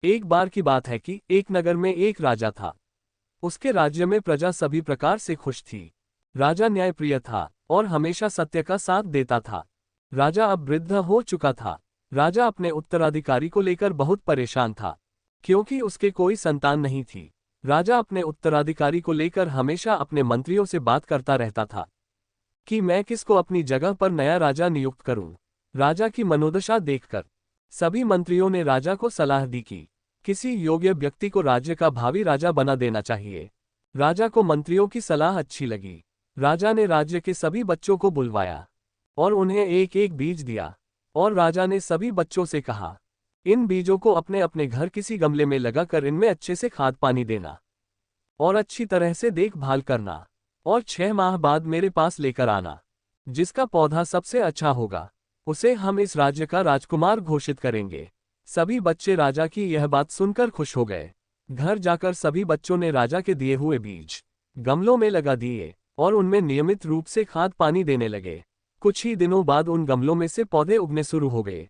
एक बार की बात है कि एक नगर में एक राजा था। उसके राज्य में प्रजा सभी प्रकार से खुश थी। राजा न्यायप्रिय था और हमेशा सत्य का साथ देता था। राजा अब वृद्ध हो चुका था। राजा अपने उत्तराधिकारी को लेकर बहुत परेशान था, क्योंकि उसके कोई संतान नहीं थी। राजा अपने उत्तराधिकारी को लेकर हमेशा अपने मंत्रियों से बात करता रहता था कि मैं किसको अपनी जगह पर नया राजा नियुक्त करूं। राजा की मनोदशा देखकर सभी मंत्रियों ने राजा को सलाह दी कि किसी योग्य व्यक्ति को राज्य का भावी राजा बना देना चाहिए। राजा को मंत्रियों की सलाह अच्छी लगी। राजा ने राज्य के सभी बच्चों को बुलवाया और उन्हें एक एक बीज दिया, और राजा ने सभी बच्चों से कहा, इन बीजों को अपने अपने घर किसी गमले में लगाकर इनमें अच्छे से खाद पानी देना और अच्छी तरह से देखभाल करना, और 6 माह बाद मेरे पास लेकर आना। जिसका पौधा सबसे अच्छा होगा उसे हम इस राज्य का राजकुमार घोषित करेंगे। सभी बच्चे राजा की यह बात सुनकर खुश हो गए। घर जाकर सभी बच्चों ने राजा के दिए हुए बीज गमलों में लगा दिए और उनमें नियमित रूप से खाद पानी देने लगे। कुछ ही दिनों बाद उन गमलों में से पौधे उगने शुरू हो गए।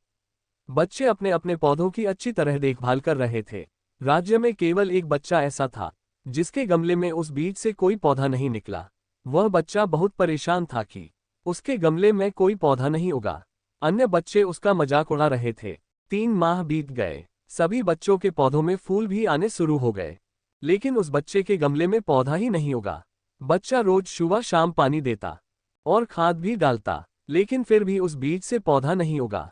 बच्चे अपने अपने पौधों की अच्छी तरह देखभाल कर रहे थे। राज्य में केवल एक बच्चा ऐसा था जिसके गमले में उस बीज से कोई पौधा नहीं निकला। वह बच्चा बहुत परेशान था कि उसके गमले में कोई पौधा नहीं उगा। अन्य बच्चे उसका मजाक उड़ा रहे थे। 3 माह बीत गए। सभी बच्चों के पौधों में फूल भी आने शुरू हो गए, लेकिन उस बच्चे के गमले में पौधा ही नहीं उगा। बच्चा रोज सुबह शाम पानी देता और खाद भी डालता, लेकिन फिर भी उस बीज से पौधा नहीं उगा।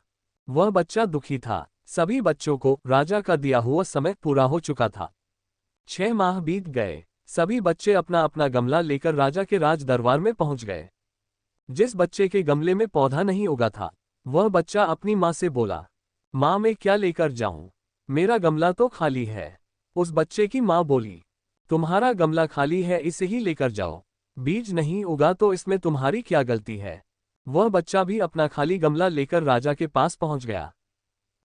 वह बच्चा दुखी था। सभी बच्चों को राजा का दिया हुआ समय पूरा हो चुका था। 6 माह बीत गए। सभी बच्चे अपना अपना गमला लेकर राजा के राज दरबार में पहुंच गए। जिस बच्चे के गमले में पौधा नहीं उगा था, वह बच्चा अपनी माँ से बोला, माँ मैं क्या लेकर जाऊं? मेरा गमला तो खाली है। उस बच्चे की माँ बोली, तुम्हारा गमला खाली है, इसे ही लेकर जाओ। बीज नहीं उगा तो इसमें तुम्हारी क्या गलती है? वह बच्चा भी अपना खाली गमला लेकर राजा के पास पहुंच गया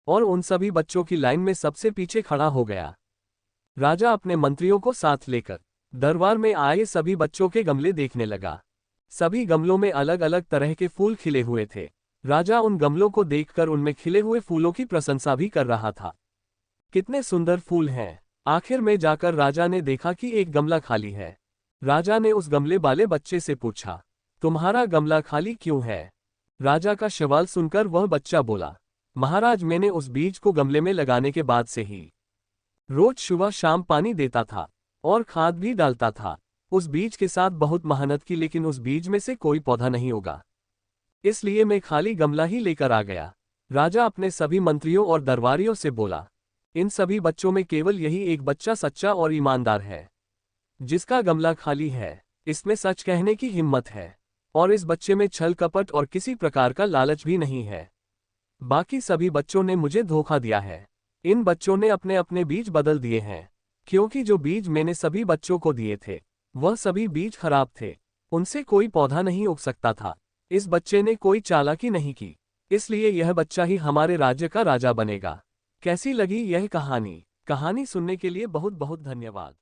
और उन सभी बच्चों की लाइन में सबसे पीछे खड़ा हो गया। राजा अपने मंत्रियों को साथ लेकर दरबार में आए सभी बच्चों के गमले देखने लगा। सभी गमलों में अलग अलग तरह के फूल खिले हुए थे। राजा उन गमलों को देखकर उनमें खिले हुए फूलों की प्रशंसा भी कर रहा था। कितने सुंदर फूल हैं। आखिर में जाकर राजा ने देखा कि एक गमला खाली है। राजा ने उस गमले वाले बच्चे से पूछा, तुम्हारा गमला खाली क्यों है? राजा का सवाल सुनकर वह बच्चा बोला, महाराज मैंने उस बीज को गमले में लगाने के बाद से ही रोज सुबह शाम पानी देता था और खाद भी डालता था। उस बीज के साथ बहुत मेहनत की, लेकिन उस बीज में से कोई पौधा नहीं उगा, इसलिए मैं खाली गमला ही लेकर आ गया। राजा अपने सभी मंत्रियों और दरबारियों से बोला, इन सभी बच्चों में केवल यही एक बच्चा सच्चा और ईमानदार है, जिसका गमला खाली है। इसमें सच कहने की हिम्मत है और इस बच्चे में छल कपट और किसी प्रकार का लालच भी नहीं है। बाकी सभी बच्चों ने मुझे धोखा दिया है। इन बच्चों ने अपने अपने बीज बदल दिए हैं, क्योंकि जो बीज मैंने सभी बच्चों को दिए थे वह सभी बीज खराब थे। उनसे कोई पौधा नहीं उग सकता था। इस बच्चे ने कोई चालाकी नहीं की, इसलिए यह बच्चा ही हमारे राज्य का राजा बनेगा। कैसी लगी यह कहानी? कहानी सुनने के लिए बहुत बहुत धन्यवाद।